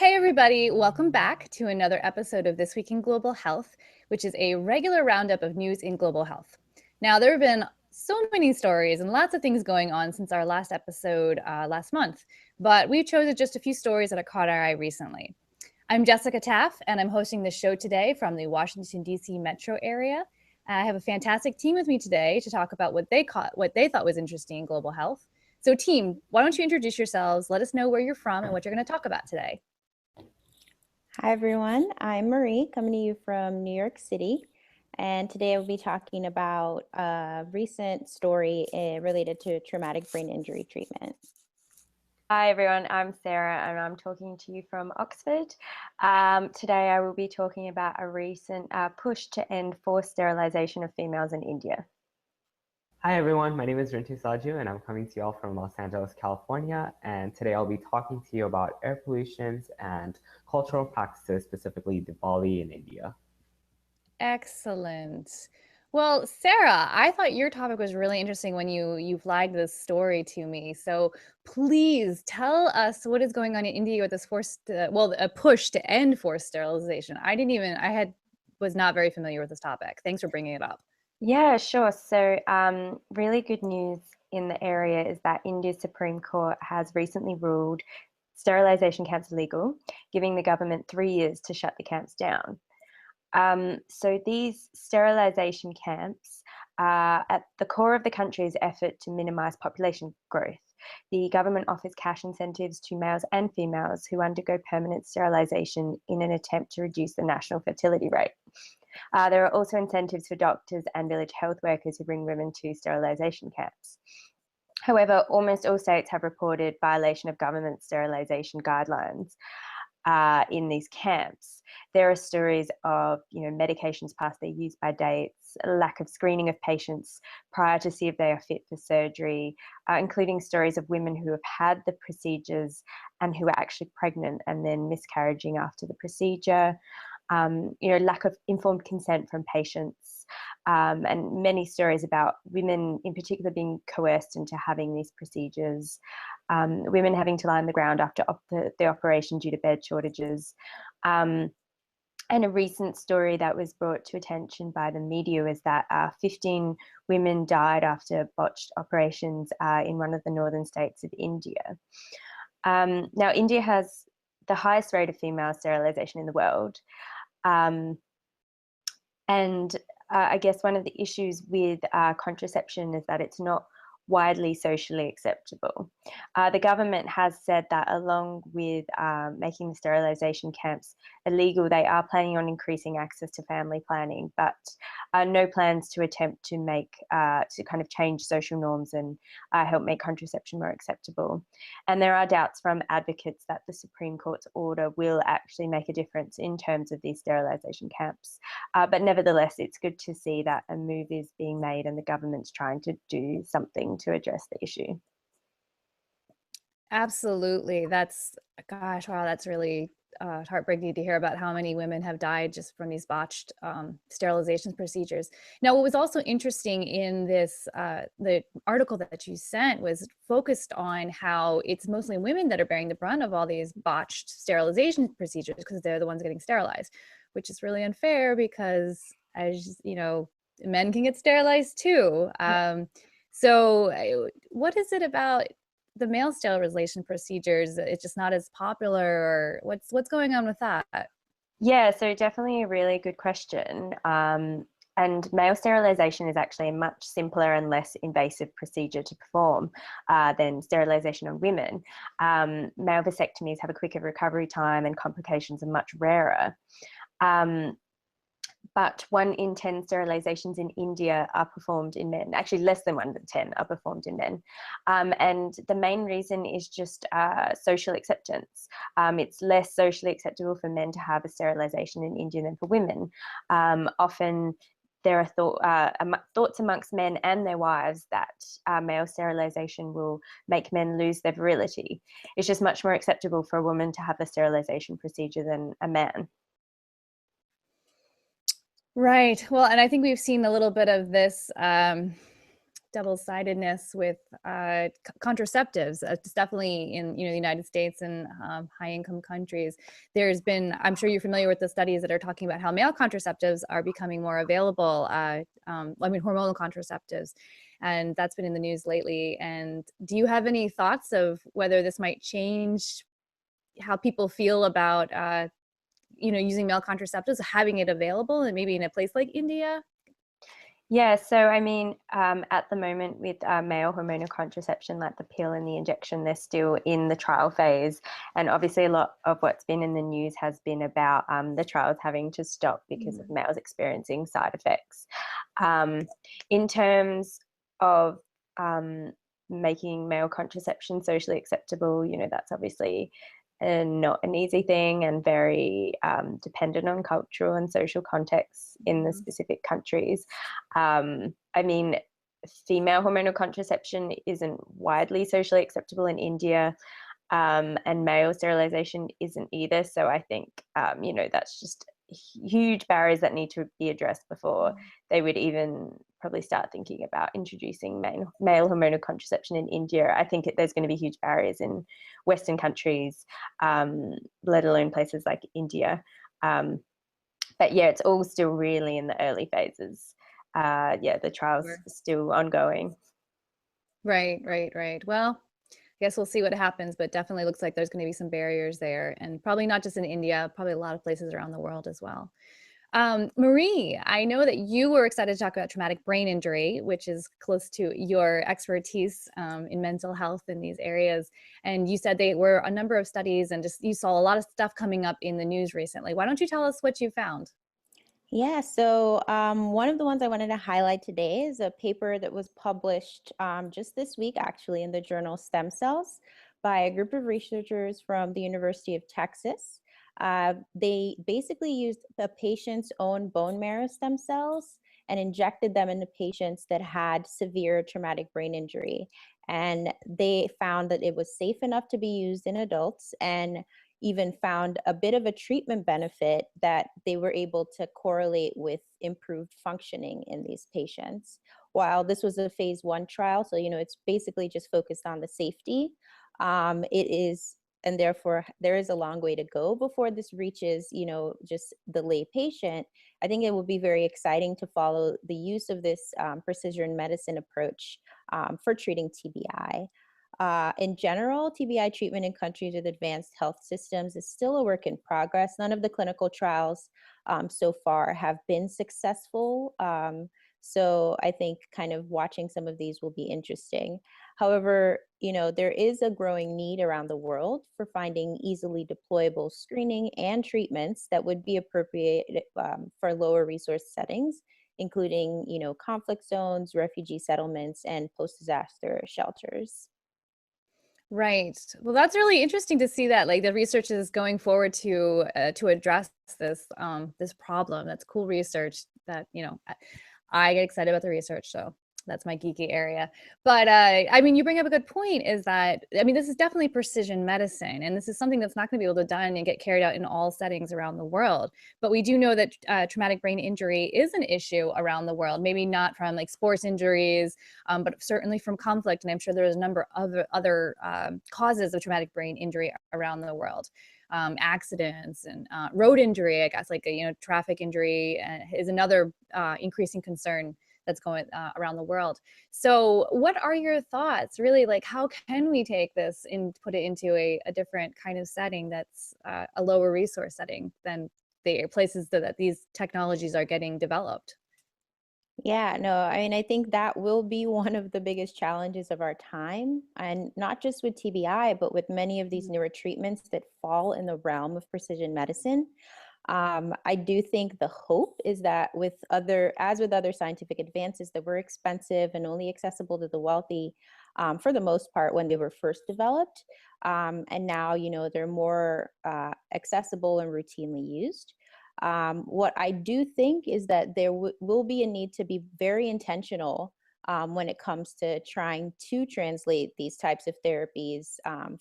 Hey everybody, welcome back to another episode of This Week in Global Health, which is a regular roundup of news in global health. Now, there have been so many stories and lots of things going on since our last episode last month, but we've chosen just a few stories that have caught our eye recently. I'm Jessica Taaffe, and I'm hosting the show today from the Washington, D.C. metro area. I have a fantastic team with me today to talk about what they thought was interesting in global health. So team, why don't you introduce yourselves, let us know where you're from and what you're going to talk about today. Hi everyone, I'm Marie coming to you from New York City, and today I'll be talking about a recent story related to traumatic brain injury treatment. Hi everyone, I'm Sarah and I'm talking to you from Oxford. Today I will be talking about a recent push to end forced sterilisation of females in India. Hi everyone, my name is Rintu Saju and I'm coming to you all from Los Angeles, California. And today I'll be talking to you about air pollutions and cultural practices, specifically Diwali in India. Excellent. Well, Sarah, I thought your topic was really interesting when you flagged this story to me. So please tell us what is going on in India with this a push to end forced sterilization. Was not very familiar with this topic. Thanks for bringing it up. Yeah, sure. So really good news in the area is that India's Supreme Court has recently ruled sterilisation camps illegal, giving the government 3 years to shut the camps down. So these sterilisation camps are at the core of the country's effort to minimise population growth. The government offers cash incentives to males and females who undergo permanent sterilisation in an attempt to reduce the national fertility rate. There are also incentives for doctors and village health workers who bring women to sterilisation camps. However, almost all states have reported violation of government sterilisation guidelines in these camps. There are stories of medications past their use-by dates, a lack of screening of patients prior to see if they are fit for surgery, including stories of women who have had the procedures and who are actually pregnant and then miscarrying after the procedure. Lack of informed consent from patients, and many stories about women in particular being coerced into having these procedures, women having to lie on the ground after the operation due to bed shortages. And a recent story that was brought to attention by the media is that 15 women died after botched operations in one of the northern states of India. Now, India has the highest rate of female sterilisation in the world. I guess one of the issues with contraception is that it's not widely socially acceptable. The government has said that along with making the sterilisation camps illegal, they are planning on increasing access to family planning, but no plans to attempt to kind of change social norms and help make contraception more acceptable. And there are doubts from advocates that the Supreme Court's order will actually make a difference in terms of these sterilisation camps. But nevertheless, it's good to see that a move is being made and the government's trying to do something to address the issue. Absolutely. Gosh, wow, that's really heartbreaking to hear about how many women have died just from these botched sterilization procedures. Now, what was also interesting in the article that you sent was focused on how it's mostly women that are bearing the brunt of all these botched sterilization procedures because they're the ones getting sterilized, which is really unfair because, as you know, men can get sterilized too. So what is it about the male sterilization procedures? It's just not as popular, or what's going on with that? Yeah, so definitely a really good question. And male sterilisation is actually a much simpler and less invasive procedure to perform than sterilisation on women. Male vasectomies have a quicker recovery time and complications are much rarer. But 1 in 10 sterilizations in India are performed in men. Actually, less than 1 in 10 are performed in men. And the main reason is just social acceptance. It's less socially acceptable for men to have a sterilization in India than for women. Often there are thoughts amongst men and their wives that male sterilization will make men lose their virility. It's just much more acceptable for a woman to have the sterilization procedure than a man. Right. Well, and I think we've seen a little bit of this double-sidedness with contraceptives. It's definitely in, you know, the United States and high-income countries. There's been, I'm sure you're familiar with the studies that are talking about how male contraceptives are becoming more available. I mean, hormonal contraceptives, and that's been in the news lately. And do you have any thoughts of whether this might change how people feel about, you know, using male contraceptives, having it available, and maybe in a place like India? Yeah, so I mean, at the moment with male hormonal contraception, like the pill and the injection, they're still in the trial phase. And obviously a lot of what's been in the news has been about the trials having to stop because of males experiencing side effects. In terms of making male contraception socially acceptable, you know, that's obviously not an easy thing and very dependent on cultural and social contexts in the specific countries. I mean, female hormonal contraception isn't widely socially acceptable in India, and male sterilization isn't either. So I think, you know, that's just huge barriers that need to be addressed before they would even probably start thinking about introducing male hormonal contraception in India. I think there's going to be huge barriers in Western countries, let alone places like India. But yeah, it's all still really in the early phases. Yeah, the trial's still ongoing. Right. Well, I guess we'll see what happens, but definitely looks like there's going to be some barriers there, and probably not just in India, probably a lot of places around the world as well. Marie, I know that you were excited to talk about traumatic brain injury, which is close to your expertise in mental health in these areas. And you said they were a number of studies, and just you saw a lot of stuff coming up in the news recently. Why don't you tell us what you found? Yeah, so one of the ones I wanted to highlight today is a paper that was published just this week, actually, in the journal Stem Cells by a group of researchers from the University of Texas. They basically used the patient's own bone marrow stem cells and injected them into patients that had severe traumatic brain injury. And they found that it was safe enough to be used in adults, and even found a bit of a treatment benefit that they were able to correlate with improved functioning in these patients. While this was a phase 1 trial, so, you know, it's basically just focused on the safety, it is, and therefore there is a long way to go before this reaches, you know, just the lay patient. I think it will be very exciting to follow the use of this precision medicine approach for treating TBI. In general, TBI treatment in countries with advanced health systems is still a work in progress. None of the clinical trials so far have been successful. So I think kind of watching some of these will be interesting. However, you know, there is a growing need around the world for finding easily deployable screening and treatments that would be appropriate for lower resource settings, including, you know, conflict zones, refugee settlements, and post-disaster shelters. Right. Well, that's really interesting to see that, like, the research is going forward to address this this problem. That's cool research. That, you know, I get excited about the research, so that's my geeky area. But I mean, you bring up a good point. Is that, I mean, this is definitely precision medicine, and this is something that's not going to be able to done and get carried out in all settings around the world. But we do know that traumatic brain injury is an issue around the world. Maybe not from like sports injuries, but certainly from conflict. And I'm sure there's a number of other causes of traumatic brain injury around the world. Accidents and road injury, I guess, like, you know, traffic injury is another increasing concern that's going around the world. So what are your thoughts, really? Like, how can we take this and put it into a different kind of setting that's a lower resource setting than the places that these technologies are getting developed? Yeah, no, I mean, I think that will be one of the biggest challenges of our time, and not just with TBI, but with many of these newer treatments that fall in the realm of precision medicine. I do think the hope is that as with other scientific advances that were expensive and only accessible to the wealthy, for the most part, when they were first developed, and now, you know, they're more accessible and routinely used. What I do think is that there will be a need to be very intentional when it comes to trying to translate these types of therapies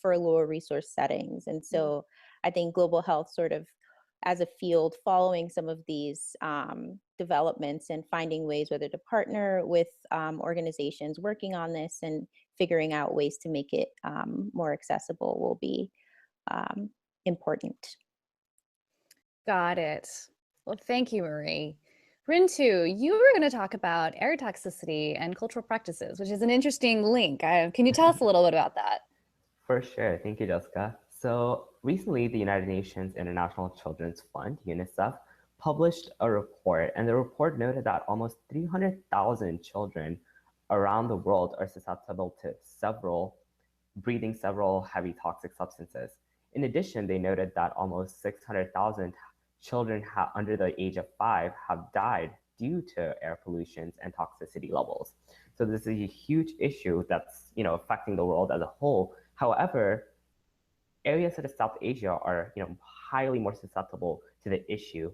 for lower resource settings. And so I think global health sort of as a field following some of these developments and finding ways whether to partner with organizations working on this and figuring out ways to make it more accessible will be important. Got it. Well, thank you, Marie. Rintu, you were going to talk about air toxicity and cultural practices, which is an interesting link. Can you tell us a little bit about that? For sure. Thank you, Jessica. So recently, the United Nations International Children's Fund, UNICEF, published a report, and the report noted that almost 300,000 children around the world are susceptible to breathing several heavy toxic substances. In addition, they noted that almost 600,000 children under the age of 5 have died due to air pollution and toxicity levels. So this is a huge issue that's affecting the world as a whole. However, areas such as South Asia are highly more susceptible to the issue,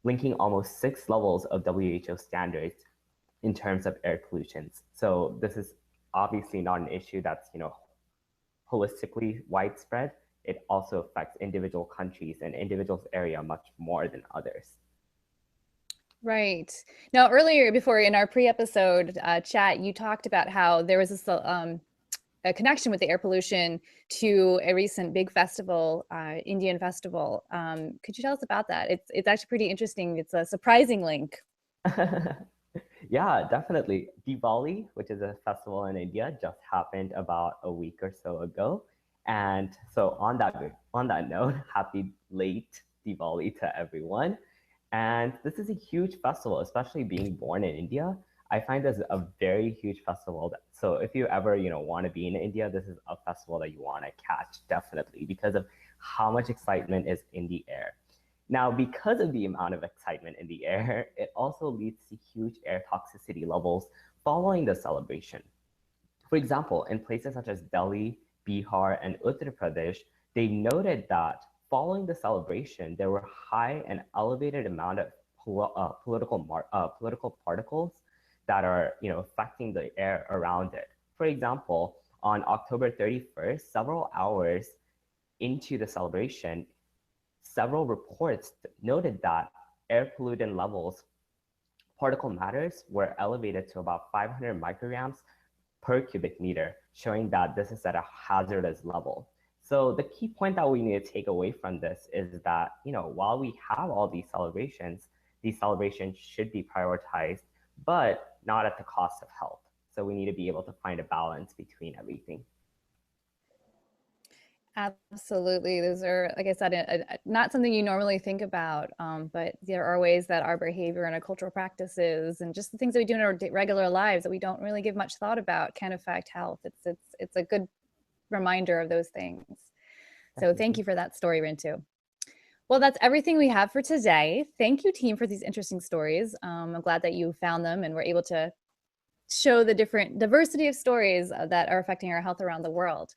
linking almost 6 levels of WHO standards in terms of air pollution. So this is obviously not an issue that's holistically widespread. It also affects individual countries and individuals' area much more than others. Right. Now, earlier, before in our pre-episode chat, you talked about how there was this a connection with the air pollution to a recent big festival, Indian festival. Could you tell us about that? It's actually pretty interesting. It's a surprising link. Yeah, definitely. Diwali, which is a festival in India, just happened about a week or so ago. And so on that note, happy late Diwali to everyone. And this is a huge festival, especially being born in India. I find this a very huge festival. So if you ever, want to be in India, this is a festival that you want to catch, definitely, because of how much excitement is in the air. Now, because of the amount of excitement in the air, it also leads to huge air toxicity levels following the celebration. For example, in places such as Delhi, Bihar, and Uttar Pradesh, they noted that following the celebration, there were high and elevated amount of political particles that are affecting the air around it. For example, on October 31st, several hours into the celebration, several reports noted that air pollutant levels, particle matters, were elevated to about 500 micrograms per cubic meter, showing that this is at a hazardous level. So the key point that we need to take away from this is that, while we have all these celebrations should be prioritized, but not at the cost of health. So we need to be able to find a balance between everything. Absolutely. Those are, like I said, not something you normally think about, but there are ways that our behavior and our cultural practices and just the things that we do in our regular lives that we don't really give much thought about can affect health. It's a good reminder of those things. So thank you for that story, Rintu. Well, that's everything we have for today. Thank you, team, for these interesting stories. I'm glad that you found them and were able to show the different diversity of stories that are affecting our health around the world.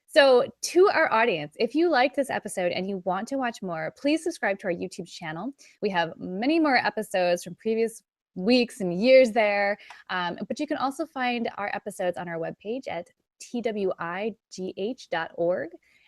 So to our audience, if you like this episode and you want to watch more, please subscribe to our YouTube channel. We have many more episodes from previous weeks and years there, but you can also find our episodes on our webpage at TWiGH.org.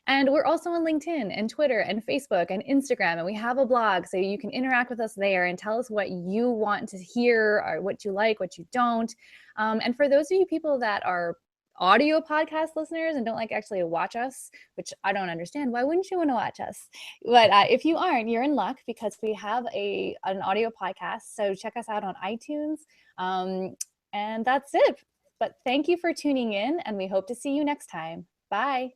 And we're also on LinkedIn and Twitter and Facebook and Instagram, and we have a blog, so you can interact with us there and tell us what you want to hear or what you like, what you don't. And for those of you people that are audio podcast listeners and don't like actually watch us, which I don't understand, why wouldn't you want to watch us? But if you aren't, you're in luck, because we have an audio podcast. So check us out on iTunes. And that's it. But thank you for tuning in, and we hope to see you next time. Bye.